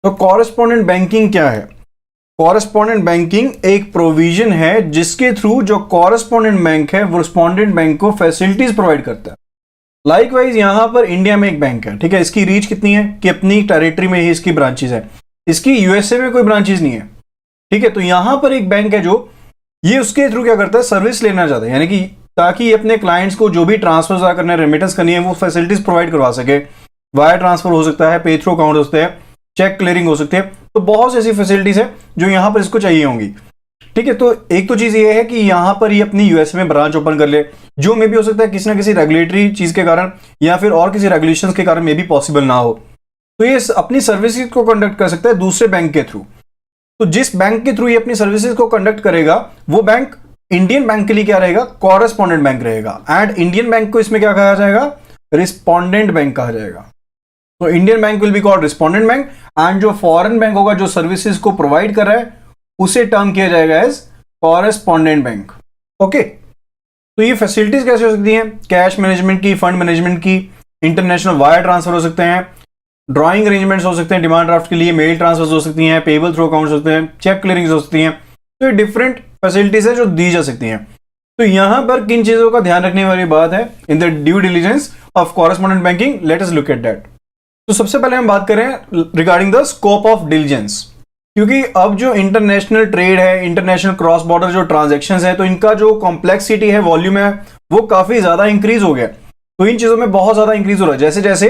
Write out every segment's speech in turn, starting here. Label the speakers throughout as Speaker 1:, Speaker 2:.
Speaker 1: तो correspondent banking क्या है? कॉरेस्पॉन्डेंट बैंकिंग एक प्रोविजन है जिसके थ्रू जो कॉरेस्पॉन्डेंट बैंक है वो रिस्पॉन्डेंट बैंक को फैसिलिटीज प्रोवाइड करता है। लाइकवाइज यहां पर इंडिया में एक बैंक है, ठीक है, इसकी रीच कितनी है कि अपनी टेरिटरी में ही इसकी ब्रांचेस है, इसकी यूएसए में कोई ब्रांचेस नहीं है, ठीक है। तो यहां पर एक बैंक है जो ये उसके थ्रू क्या करता है, सर्विस लेना चाहता है, यानी कि ताकि अपने क्लाइंट्स को जो भी ट्रांसफर करना है, रेमिटेंस करनी है, वो फैसिलिटीज प्रोवाइड करवा सके। वायर ट्रांसफर हो सकता है, पे थ्रू अकाउंट हो सकते हैं, चेक क्लियरिंग हो सकती है, तो बहुत सी ऐसी फैसिलिटीज है जो यहां पर इसको चाहिए होंगी, ठीक है। तो एक तो चीज ये है कि यहां पर ये अपनी यूएसए में ब्रांच ओपन कर ले, जो मे भी हो सकता है किसी ना किसी रेगुलेटरी चीज के कारण या फिर और किसी रेगुलेशंस के कारण मे भी पॉसिबल ना हो, तो ये अपनी सर्विसेज को कंडक्ट कर सकता है दूसरे बैंक के थ्रू। तो जिस बैंक के थ्रू ये अपनी सर्विसेज को कंडक्ट करेगा वो बैंक इंडियन बैंक के लिए क्या रहेगा, कॉरेस्पॉन्डेंट बैंक रहेगा। एंड इंडियन बैंक को इसमें क्या कहा जाएगा, रिस्पॉन्डेंट बैंक कहा जाएगा। तो Indian bank will be called respondent bank and जो फॉरेन बैंक होगा जो सर्विसेज को प्रोवाइड कर रहा है उसे टर्म किया जाएगा एज कॉरेस्पॉन्डेंट बैंक। ओके, तो ये फैसिलिटीज कैसे हो सकती हैं, कैश मैनेजमेंट की, फंड मैनेजमेंट की, इंटरनेशनल वायर ट्रांसफर हो सकते हैं, ड्राइंग अरेंजमेंट्स हो सकते हैं डिमांड ड्राफ्ट के लिए, मेल ट्रांसफर हो सकती हैं, पेबल थ्रू अकाउंट्स हो सकते हैं, चेक क्लियरिंग हो सकती हैं। तो ये डिफरेंट फैसिलिटीज है जो दी जा सकती हैं। तो यहां पर किन चीजों का ध्यान रखने वाली बात है in the due diligence of correspondent banking, let us look at that. तो सबसे पहले हम बात करें regarding the scope of diligence, क्योंकि अब जो इंटरनेशनल ट्रेड है, इंटरनेशनल क्रॉस बॉर्डर जो ट्रांजैक्शंस है, तो इनका जो कॉम्प्लेक्सिटी है, वॉल्यूम है, वो काफी ज्यादा इंक्रीज हो गया। तो इन चीजों में बहुत ज्यादा इंक्रीज हो रहा है। जैसे जैसे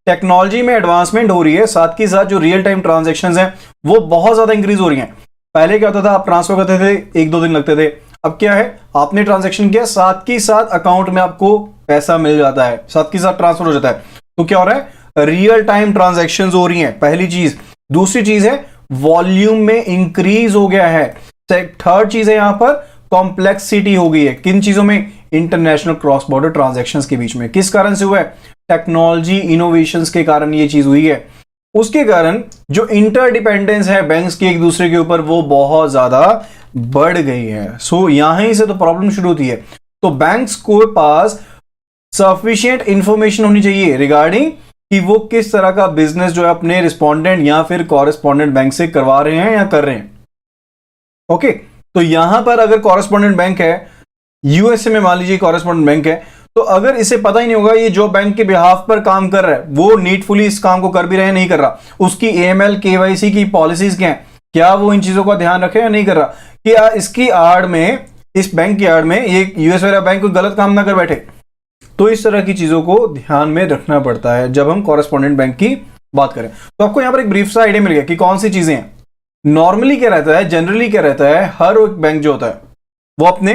Speaker 1: टेक्नोलॉजी में एडवांसमेंट हो रही है, साथ ही साथ जो रियल टाइम ट्रांजैक्शंस हैं वो बहुत ज्यादा इंक्रीज हो रही हैं। पहले क्या होता था, आप ट्रांसफर करते थे 1-2 दिन लगते थे, अब क्या है, आपने ट्रांजैक्शन किया, साथ ही साथ अकाउंट में आपको पैसा मिल जाता है, साथ ही साथ ट्रांसफर हो जाता है। तो क्या हो रहा है, रियल टाइम ट्रांजैक्शंस हो रही हैं, पहली चीज। दूसरी चीज है वॉल्यूम में इंक्रीज हो गया है। थर्ड चीज है यहां पर कॉम्प्लेक्सिटी हो गई है। किन चीजों में, इंटरनेशनल क्रॉस बॉर्डर ट्रांजैक्शंस के बीच में। किस कारण से हुआ है, टेक्नोलॉजी इनोवेशंस के कारण ये चीज हुई है। उसके कारण जो इंटरडिपेंडेंस है बैंक्स की एक दूसरे के ऊपर वो बहुत ज्यादा बढ़ गई है। सो यहीं से तो प्रॉब्लम शुरू होती है। तो बैंक्स को पास सफिशिएंट इंफॉर्मेशन होनी चाहिए रिगार्डिंग कि वो किस तरह का बिजनेस जो है अपने रिस्पॉन्डेंट या फिर कॉरेस्पॉन्डेंट बैंक से करवा रहे हैं या कर रहे हैं। ओके, तो यहां पर अगर कॉरेस्पॉन्डेंट बैंक है, यूएसए में मान लीजिए कॉरेस्पॉन्डेंट बैंक है, तो अगर इसे पता ही नहीं होगा ये जो बैंक के बिहाफ पर काम कर रहा है वो नीडफुली इस काम को कर भी रहे हैं नहीं कर रहा, उसकी एएमएल केवाईसी की पॉलिसीज क्या है, क्या वो इन चीजों का ध्यान रखे या नहीं कर रहा, क्या इसकी आड़ में, इस बैंक की आड़ में ये यूएस वाला बैंक कोई गलत काम ना कर बैठे। तो इस तरह की चीजों को ध्यान में रखना पड़ता है जब हम कॉरेस्पॉन्डेंट बैंक की बात करें। तो आपको यहां पर एक ब्रीफ सा आइडिया मिल गया कि कौन सी चीजें हैं। नॉर्मली क्या रहता है, जनरली क्या रहता है, हर एक बैंक जो होता है वो अपने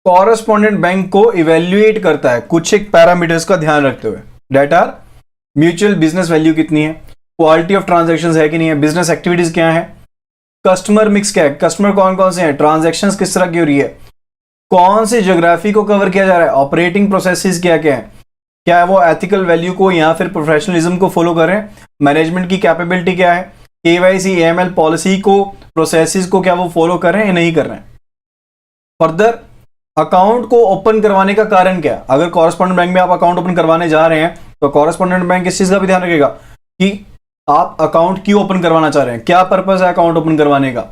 Speaker 1: कॉरेस्पॉन्डेंट बैंक को इवेल्युएट करता है कुछ एक पैरामीटर्स का ध्यान रखते हुए। Date are mutual business value कितनी है, क्वालिटी ऑफ ट्रांजैक्शंस है कि नहीं है, बिजनेस एक्टिविटीज क्या है, कस्टमर मिक्स क्या है, कस्टमर कौन कौन से हैं, ट्रांजैक्शंस किस तरह की हो रही है, कौन से ज्योग्राफी को कवर किया जा रहा है, ऑपरेटिंग प्रोसेसेस क्या क्या है, क्या वो एथिकल वैल्यू को या फिर प्रोफेशनलिज्म को फॉलो कर रहे हैं, मैनेजमेंट की कैपेबिलिटी क्या है, केवाईसी एएमएल पॉलिसी को, प्रोसेसेस को क्या वो फॉलो कर रहे हैं या नहीं कर रहे हैं। फर्दर अकाउंट को ओपन करवाने का कारण क्या है, अगर कॉरेस्पॉन्डेंट बैंक में आप अकाउंट ओपन करवाने जा रहे हैं तो कॉरेस्पॉन्डेंट बैंक इस चीज का भी ध्यान रखेगा कि आप अकाउंट क्यों ओपन करवाना चाह रहे हैं, क्या पर्पस है अकाउंट ओपन करवाने का।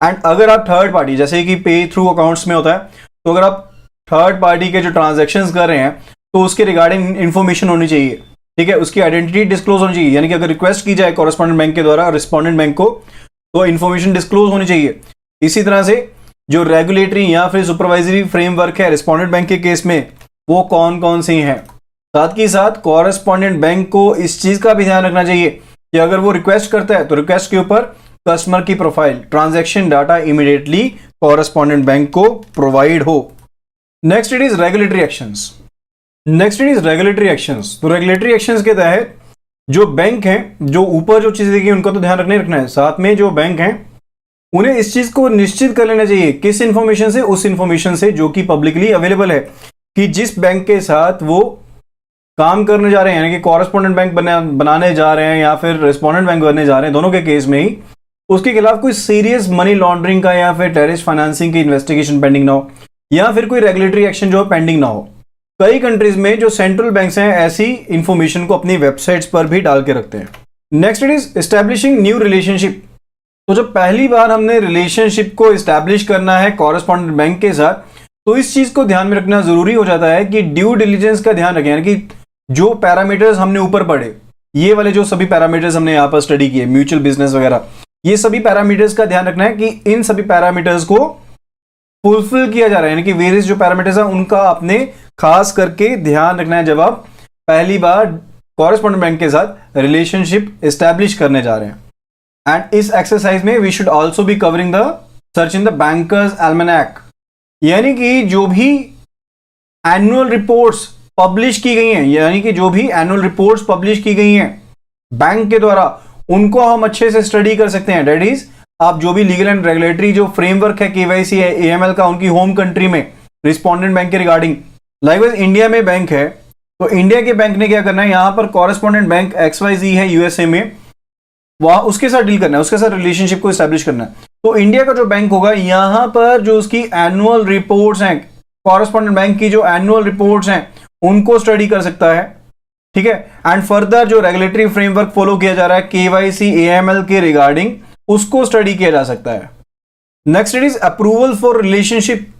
Speaker 1: एंड अगर आप थर्ड पार्टी, जैसे कि पे थ्रू अकाउंट्स में होता है, तो अगर आप थर्ड पार्टी के जो ट्रांजैक्शंस कर रहे हैं तो उसके रिगार्डिंग इंफॉर्मेशन होनी चाहिए, ठीक है, उसकी आइडेंटिटी डिस्क्लोज होनी चाहिए। यानी कि अगर रिक्वेस्ट की जाए कॉरेस्पॉन्डेंट बैंक के द्वारा रिस्पॉन्डेंट बैंक को तो इंफॉर्मेशन डिस्क्लोज होनी चाहिए। इसी तरह से जो रेगुलेटरी या फिर सुपरवाइजरी फ्रेमवर्क है रिस्पॉन्डेंट बैंक के केस में वो कौन कौन सी हैं। साथ ही साथ कॉरेस्पॉन्डेंट बैंक को इस चीज का भी ध्यान रखना चाहिए कि अगर वो रिक्वेस्ट करता है तो रिक्वेस्ट के ऊपर कस्टमर की profile, transaction data immediately correspondent bank को प्रोवाइड हो। Next it is regulatory actions. तो रेगुलेटरी एक्शंस के तहत जो बैंक हैं, जो ऊपर जो चीजें देखी उनका तो ध्यान रखना है, साथ में जो बैंक हैं उन्हें इस चीज को निश्चित कर लेना चाहिए, किस इंफॉर्मेशन से, उस इंफॉर्मेशन से जो कि पब्लिकली अवेलेबल है, कि जिस बैंक के साथ वो काम करने जा रहे हैं, यानी कि कॉरेस्पॉन्डेंट बैंक बनाने जा रहे हैं या फिर रिस्पॉन्डेंट बैंक बनने जा रहे हैं, दोनों के केस में ही उसके खिलाफ कोई सीरियस मनी लॉन्ड्रिंग का या फिर टेररिस्ट फाइनेंसिंग की इन्वेस्टिगेशन पेंडिंग ना हो, या फिर कोई रेगुलेटरी एक्शन जो पेंडिंग ना हो। कई कंट्रीज में जो सेंट्रल बैंक्स हैं ऐसी इंफॉर्मेशन को अपनी वेबसाइट्स पर भी डाल के रखते हैं। Next it is establishing new relationship. तो जब पहली बार हमने रिलेशनशिप को एस्टैब्लिश करना है कॉरेस्पॉन्डेंट बैंक के साथ, तो इस चीज को ध्यान में रखना जरूरी हो जाता है कि ड्यू डिलीजेंस का ध्यान रखें, यानी कि जो पैरामीटर्स हमने ऊपर पढ़े, ये वाले जो सभी पैरामीटर्स हमने यहाँ पर स्टडी किए, म्यूचुअल बिजनेस वगैरह, ये सभी पैरामीटर्स का ध्यान रखना है कि इन सभी पैरामीटर्स को फुलफिल किया जा रहा है, यानी कि वेरियस जो पैरामीटर्स हैं उनका आपने खास करके ध्यान रखना है जब आप पहली बार कॉरेस्पॉन्डेंट बैंक के साथ रिलेशनशिप एस्टैब्लिश करने जा रहे हैं। एंड इस एक्सरसाइज में we should also be covering the search in the bankers almanac, यानी कि जो भी एनुअल रिपोर्ट्स पब्लिश की गई हैं, यानी कि जो भी एनुअल रिपोर्ट्स पब्लिश की गई हैं बैंक के द्वारा, उनको हम अच्छे से स्टडी कर सकते हैं। दैट इज आप जो भी लीगल एंड रेगुलेटरी जो फ्रेमवर्क है केवाईसी है एएमएल का उनकी होम कंट्री में रिस्पोंडेंट बैंक के रिगार्डिंग, लाइकवाइज इंडिया में बैंक है तो इंडिया के बैंक ने क्या करना है, यहां पर कॉरेस्पॉन्डेंट बैंक XYZ है यूएसए में, वहां उसके साथ डील करना है, उसके साथ रिलेशनशिप को एस्टैब्लिश करना है। तो इंडिया का जो बैंक होगा यहां पर जो उसकी एनुअल रिपोर्ट्स हैं, कॉरेस्पॉन्डेंट बैंक की जो एनुअल रिपोर्ट्स हैं उनको स्टडी कर सकता है, ठीक है। एंड फर्दर जो रेगुलेटरी फ्रेमवर्क फॉलो किया जा रहा है केवाईसी एएमएल के रिगार्डिंग, उसको स्टडी किया जा सकता है। Next it is approval for relationship.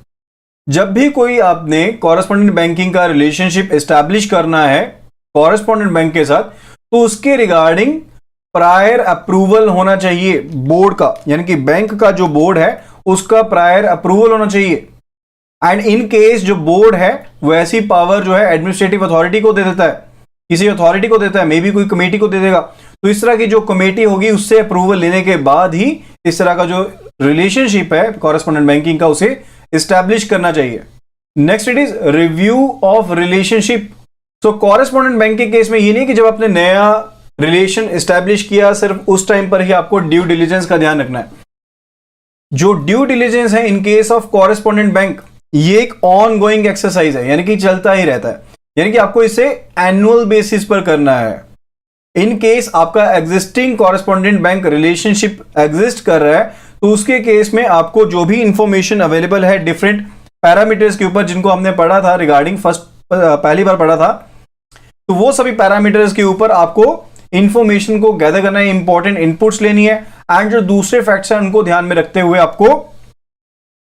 Speaker 1: जब भी कोई आपने कॉरेस्पॉन्डेंट बैंकिंग का रिलेशनशिप एस्टैब्लिश करना है कॉरेस्पॉन्डेंट बैंक के साथ, तो उसके रिगार्डिंग प्रायर अप्रूवल होना चाहिए बोर्ड का, यानी कि बैंक का जो बोर्ड है उसका प्रायर अप्रूवल होना चाहिए। एंड इन केस जो बोर्ड है वो ऐसी पावर जो है एडमिनिस्ट्रेटिव अथॉरिटी को दे देता है, किसी अथॉरिटी को देता है, मे बी कोई कमेटी को दे देगा, तो इस तरह की जो कमेटी होगी उससे अप्रूवल लेने के बाद ही इस तरह का जो रिलेशनशिप है कॉरेस्पॉन्डेंट बैंकिंग का उसे एस्टैब्लिश करना चाहिए। Next it is review of relationship. So correspondent bank के केस में ये नहीं कि जब आपने नया रिलेशन एस्टैब्लिश किया सिर्फ उस टाइम पर ही आपको ड्यू डिलीजेंस का ध्यान रखना है। जो ड्यू डिलीजेंस है in case of correspondent bank, ये एक ऑन गोइंग एक्सरसाइज है, यानी कि चलता ही रहता है, यानी कि आपको इसे एनुअल बेसिस पर करना है। इन केस आपका existing correspondent bank relationship exist कर रहा है, तो उसके केस में आपको जो भी इंफॉर्मेशन अवेलेबल है डिफरेंट पैरामीटर्स के ऊपर जिनको हमने पढ़ा था रिगार्डिंग पहली बार पढ़ा था, तो वो सभी पैरामीटर्स के ऊपर आपको इंफॉर्मेशन को गैदर करना है, इंपॉर्टेंट इनपुट्स लेनी है, एंड जो दूसरे फैक्ट्स हैं उनको ध्यान में रखते हुए आपको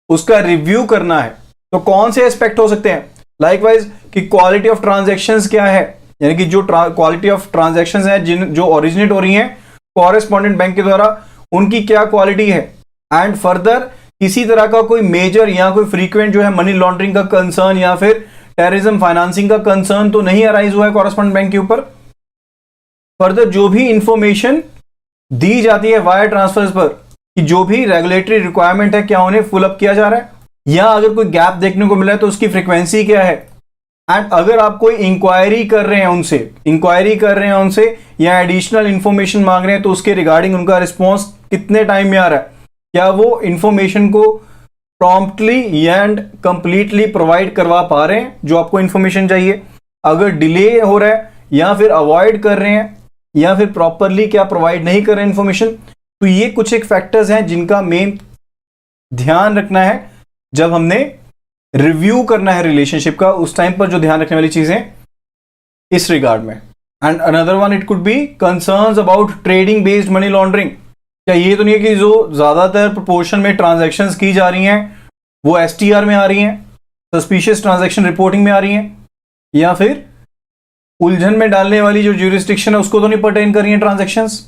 Speaker 1: उसका रिव्यू करना है। तो कौन से एस्पेक्ट हो सकते हैं, लाइकवाइज कि क्वालिटी ऑफ ट्रांजैक्शंस क्या है, यानी कि जो क्वालिटी ऑफ ट्रांजैक्शंस हैं जो ओरिजिनेट हो रही हैं कॉरेस्पॉन्डेंट बैंक के द्वारा, उनकी क्या क्वालिटी है। एंड फर्दर किसी तरह का कोई मेजर या कोई फ्रीक्वेंट जो है मनी लॉन्ड्रिंग का कंसर्न या फिर टेररिज्म फाइनेंसिंग का कंसर्न तो नहीं अराइज हुआ है कॉरेस्पॉन्डेंट बैंक के ऊपर। फर्दर जो भी इंफॉर्मेशन दी जाती है वायर ट्रांसफर्स पर कि जो भी रेगुलेटरी रिक्वायरमेंट है क्या उन्हें फुल अप किया जा रहा है, या अगर कोई गैप देखने को मिला है तो उसकी फ्रीक्वेंसी क्या है। एंड अगर आप कोई इंक्वायरी कर रहे हैं उनसे या एडिशनल इंफॉर्मेशन मांग रहे हैं तो उसके रिगार्डिंग उनका रिस्पॉन्स कितने टाइम में आ रहा है, क्या वो इंफॉर्मेशन को प्रॉम्प्टली एंड कंप्लीटली प्रोवाइड करवा पा रहे हैं जो आपको इंफॉर्मेशन चाहिए। अगर डिले हो रहा है या फिर अवॉइड कर रहे हैं या फिर प्रॉपरली क्या प्रोवाइड नहीं कर रहे हैं इंफॉर्मेशन, तो ये कुछ एक फैक्टर्स हैं जिनका मेन ध्यान रखना है जब हमने रिव्यू करना है रिलेशनशिप का, उस टाइम पर जो ध्यान रखने वाली चीजें इस रिगार्ड में। And another one it could be concerns about trading based money laundering. क्या ये तो नहीं है कि जो ज्यादातर प्रोपोर्शन में ट्रांजैक्शंस की जा रही हैं वो STR में आ रही हैं, सस्पिशियस ट्रांजैक्शन रिपोर्टिंग में आ रही हैं, या फिर उलझन में डालने वाली जो ज्यूरिसडिक्शन है उसको तो नहीं पर्टेन कर रही हैं ट्रांजैक्शंस,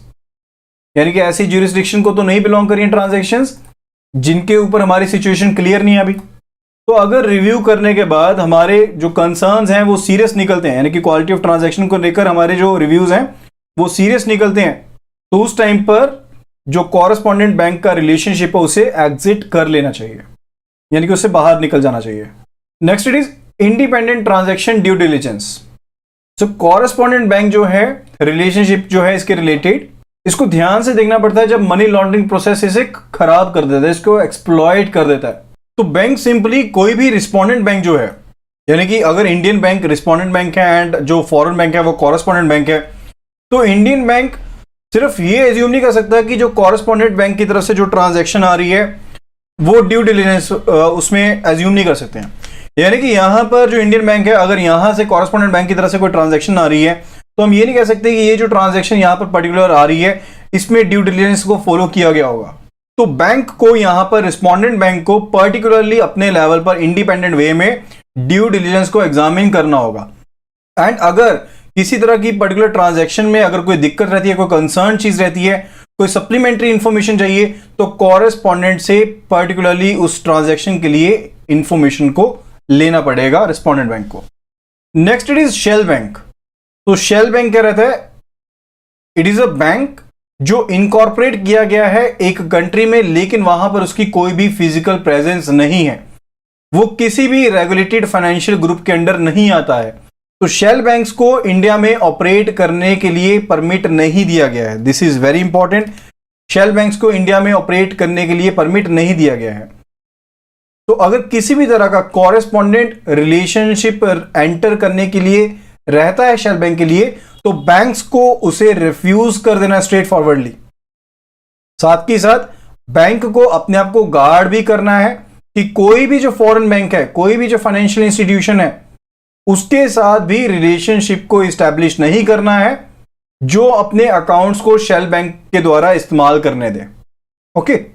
Speaker 1: यानी कि ऐसी ज्यूरिसडिक्शन को तो नहीं बिलोंग कर रही हैं ट्रांजैक्शंस जिनके ऊपर हमारी सिचुएशन क्लियर नहीं है अभी। तो अगर रिव्यू करने के बाद हमारे जो कंसर्न्स हैं वो सीरियस निकलते हैं, यानी कि क्वालिटी ऑफ ट्रांजैक्शन को लेकर हमारे जो रिव्यूज हैं वो सीरियस निकलते हैं, तो उस टाइम पर जो कॉरेस्पॉन्डेंट बैंक का रिलेशनशिप है उसे एग्जिट कर लेना चाहिए, यानी कि उससे बाहर निकल जाना चाहिए। Next it is independent transaction due diligence. So correspondent bank जो है रिलेशनशिप जो है इसके रिलेटेड, इसको ध्यान से देखना पड़ता है जब मनी लॉन्ड्रिंग प्रोसेस इसे खराब कर देता है, इसको एक्सप्लॉइट कर देता है। तो बैंक सिंपली कोई भी रिस्पोंडेंट बैंक जो है, यानी कि अगर इंडियन बैंक रिस्पोंडेंट बैंक है एंड जो फॉरेन बैंक है वो कॉरेस्पॉन्डेंट बैंक है, तो इंडियन बैंक सिर्फ ये एज्यूम नहीं कर सकता कि जो कॉरेस्पॉन्डेंट बैंक की तरफ से जो ट्रांजैक्शन आ रही है वो ड्यू डिलिजेंस उसमें एज्यूम नहीं कर सकते हैं। यानी कि यहां पर जो इंडियन बैंक है, अगर यहां से कॉरेस्पॉन्डेंट बैंक की तरफ से कोई ट्रांजैक्शन आ रही है तो हम ये नहीं कह सकते कि ये जो ट्रांजैक्शन यहां पर पर्टिकुलर आ रही है इसमें ड्यू डिलिजेंस को फॉलो किया गया होगा। तो बैंक को यहां पर रिस्पोंडेंट बैंक को पर्टिकुलरली अपने लेवल पर इंडिपेंडेंट वे में ड्यू डिलिजेंस को एग्जामिन करना होगा। एंड अगर किसी तरह की पर्टिकुलर ट्रांजैक्शन में अगर कोई दिक्कत रहती है, कोई कंसर्न चीज रहती है, कोई सप्लीमेंट्री इंफॉर्मेशन चाहिए, तो कॉरेस्पॉन्डेंट से पर्टिकुलरली उस ट्रांजैक्शन के लिए इंफॉर्मेशन को लेना पड़ेगा रिस्पोंडेंट बैंक को। Next it is shell bank. तो शेल बैंक क्या रहता है? इट इज अ बैंक जो इनकॉर्पोरेट किया गया है एक कंट्री में, लेकिन वहां पर उसकी कोई भी फिजिकल प्रेजेंस नहीं है, वो किसी भी रेगुलेटेड फाइनेंशियल ग्रुप के अंडर नहीं आता है। तो शेल बैंक्स को इंडिया में ऑपरेट करने के लिए परमिट नहीं दिया गया है। This is very important. Shell banks को इंडिया में ऑपरेट करने के लिए परमिट नहीं दिया गया है। तो अगर किसी भी तरह का कॉरेस्पॉन्डेंट रिलेशनशिप एंटर करने के लिए रहता है शेल बैंक के लिए, तो बैंक्स को उसे रिफ्यूज कर देना स्ट्रेट फॉरवर्डली। साथ ही साथ बैंक को अपने आप को गार्ड भी करना है कि कोई भी जो फॉरेन बैंक है, कोई भी जो फाइनेंशियल इंस्टीट्यूशन है, उसके साथ भी रिलेशनशिप को इस्टेब्लिश नहीं करना है जो अपने अकाउंट्स को शेल बैंक के द्वारा इस्तेमाल करने दे। ओके।